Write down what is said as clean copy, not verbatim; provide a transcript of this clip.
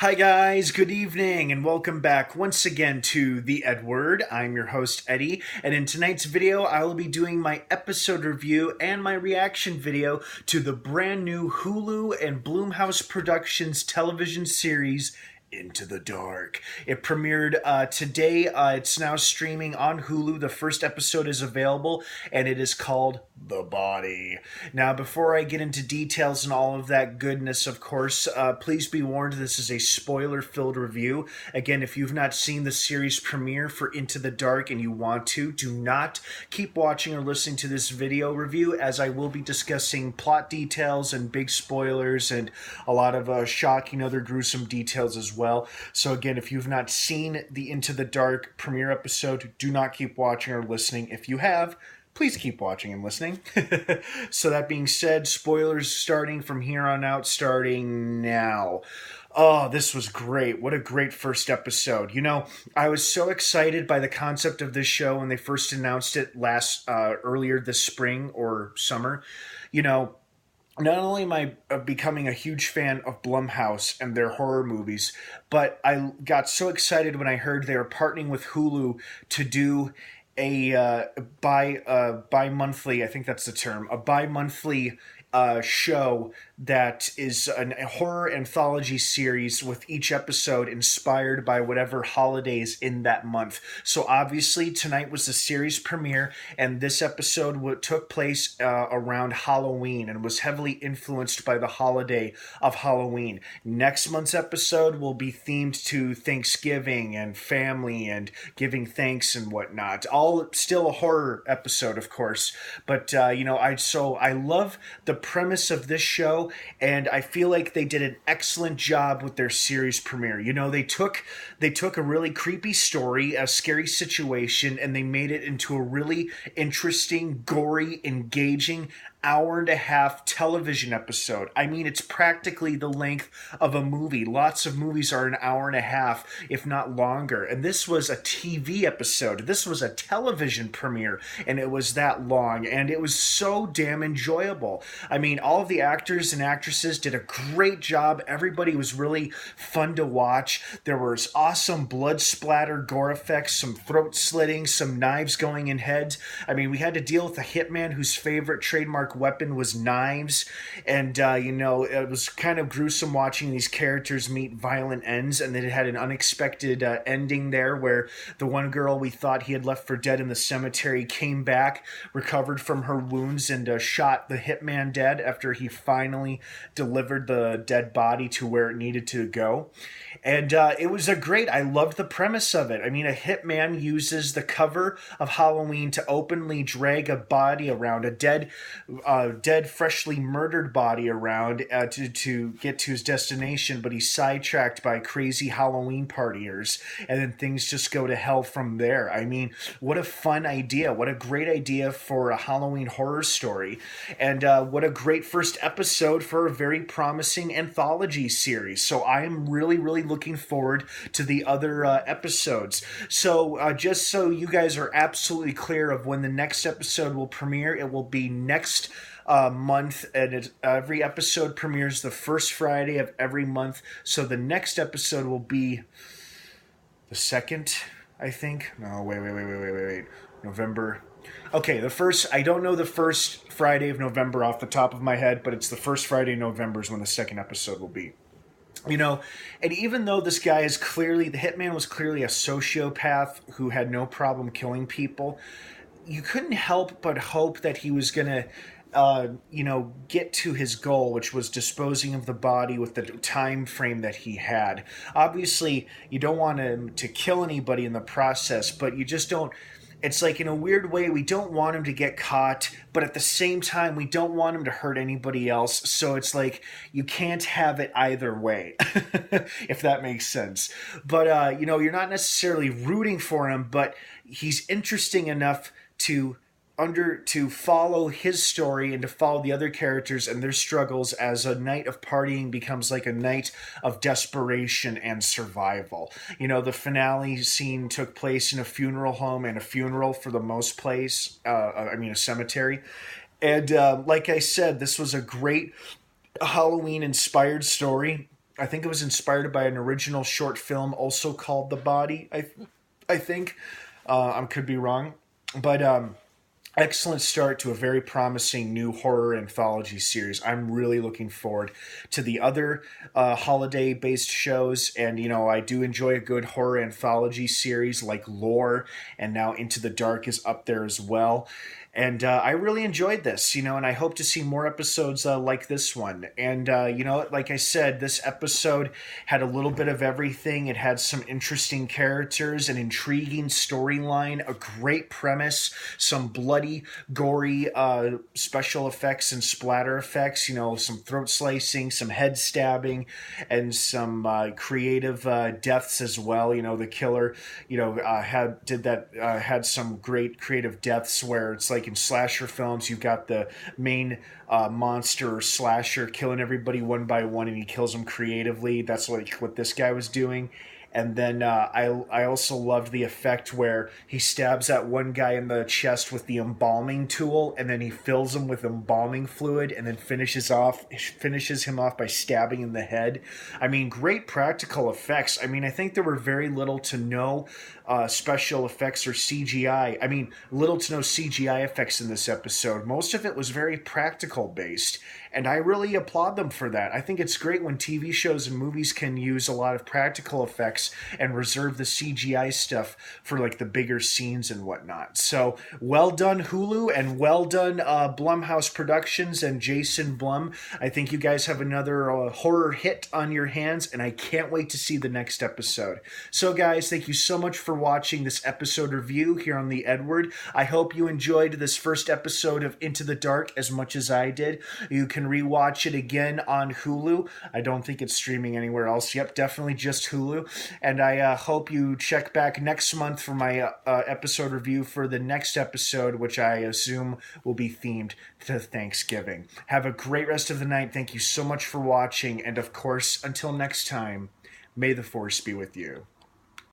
Hi guys, good evening and welcome back once again to the EdWord. I'm your host Eddie, and in tonight's video I will be doing my episode review and my reaction video to the brand new Hulu and Blumhouse Productions television series Into the Dark. It premiered today. It's now streaming on Hulu. The first episode is available, and it is called The Body. Now, before I get into details and all of that goodness, of course, please be warned this is a spoiler-filled review. Again, if you've not seen the series premiere for Into the Dark and you want to, do not keep watching or listening to this video review, as I will be discussing plot details and big spoilers and a lot of shocking other gruesome details as well. So again, if you've not seen the Into the Dark premiere episode, do not keep watching or listening. If you have, please keep watching and listening. So that being said, spoilers starting from here on out, starting now. Oh, this was great. What a great first episode. You know, I was so excited by the concept of this show when they first announced it earlier this spring or summer. You know, not only am I becoming a huge fan of Blumhouse and their horror movies, but I got so excited when I heard they were partnering with Hulu to do a bi-monthly, I think that's the term, a bi-monthly show that is a horror anthology series with each episode inspired by whatever holidays in that month. So obviously tonight was the series premiere, and this episode took place around Halloween and was heavily influenced by the holiday of Halloween. Next month's episode will be themed to Thanksgiving and family and giving thanks and whatnot. All still a horror episode, of course, but I love the premise of this show, and I feel like they did an excellent job with their series premiere. You know, they took a really creepy story, a scary situation, and they made it into a really interesting, gory, engaging hour-and-a-half television episode. I mean, it's practically the length of a movie. Lots of movies are an hour and a half, if not longer. And this was a TV episode. This was a television premiere, and it was that long, and it was so damn enjoyable. I mean, all of the actors and actresses did a great job. Everybody was really fun to watch. There was awesome blood splatter, gore effects, some throat slitting, some knives going in heads. I mean, we had to deal with a hitman whose favorite trademark weapon was knives, and it was kind of gruesome watching these characters meet violent ends, and then it had an unexpected ending there where the one girl we thought he had left for dead in the cemetery came back, recovered from her wounds, and shot the hitman dead after he finally delivered the dead body to where it needed to go. And it was I loved the premise of it. I mean, a hitman uses the cover of Halloween to openly drag a body around, a dead, freshly murdered body around to get to his destination, but he's sidetracked by crazy Halloween partiers, and then things just go to hell from there. I mean, what a fun idea. What a great idea for a Halloween horror story. And what a great first episode for a very promising anthology series. So I am really, really looking forward to the other episodes. So just so you guys are absolutely clear of when the next episode will premiere, it will be next month, and every episode premieres the first Friday of every month. So the next episode will be the second, I think. No, wait. November. Okay, I don't know the first Friday of November off the top of my head, but it's the first Friday in November is when the second episode will be. You know, and even though this guy the hitman was clearly a sociopath who had no problem killing people, you couldn't help but hope that he was going to get to his goal, which was disposing of the body with the time frame that he had. Obviously, you don't want him to kill anybody in the process, but you just don't. It's like, in a weird way, we don't want him to get caught, but at the same time, we don't want him to hurt anybody else. So it's like, you can't have it either way, if that makes sense. But, you're not necessarily rooting for him, but he's interesting enough to follow his story and to follow the other characters and their struggles as a night of partying becomes like a night of desperation and survival. You know, the finale scene took place in a funeral home and a funeral for the most place. A cemetery. And like I said, this was a great Halloween-inspired story. I think it was inspired by an original short film also called The Body. I think I could be wrong, but excellent start to a very promising new horror anthology series. I'm really looking forward to the other holiday based shows. And, you know, I do enjoy a good horror anthology series like Lore, and now Into the Dark is up there as well. And I really enjoyed this, you know, and I hope to see more episodes like this one. And, you know, like I said, this episode had a little bit of everything. It had some interesting characters, an intriguing storyline, a great premise, some bloody, gory special effects and splatter effects, you know, some throat slicing, some head stabbing, and some creative deaths as well. You know, the killer, you know, had some great creative deaths where it's like in slasher films, you've got the main monster or slasher killing everybody one by one, and he kills them creatively. That's like what this guy was doing. And then I also loved the effect where he stabs that one guy in the chest with the embalming tool, and then he fills him with embalming fluid, and then finishes him off by stabbing in the head. I mean, great practical effects. I mean, I think there were very little to no special effects or CGI. I mean, little to no CGI effects in this episode. Most of it was very practical based, and I really applaud them for that. I think it's great when TV shows and movies can use a lot of practical effects and reserve the CGI stuff for like the bigger scenes and whatnot. So well done, Hulu, and well done, Blumhouse Productions and Jason Blum. I think you guys have another horror hit on your hands, and I can't wait to see the next episode. So guys, thank you so much for watching this episode review here on the EdWord. I hope you enjoyed this first episode of Into the Dark as much as I did. You can rewatch it again on Hulu. I don't think it's streaming anywhere else. Yep, definitely just Hulu. And I hope you check back next month for my episode review for the next episode, which I assume will be themed to Thanksgiving. Have a great rest of the night. Thank you so much for watching. And of course, until next time, may the Force be with you.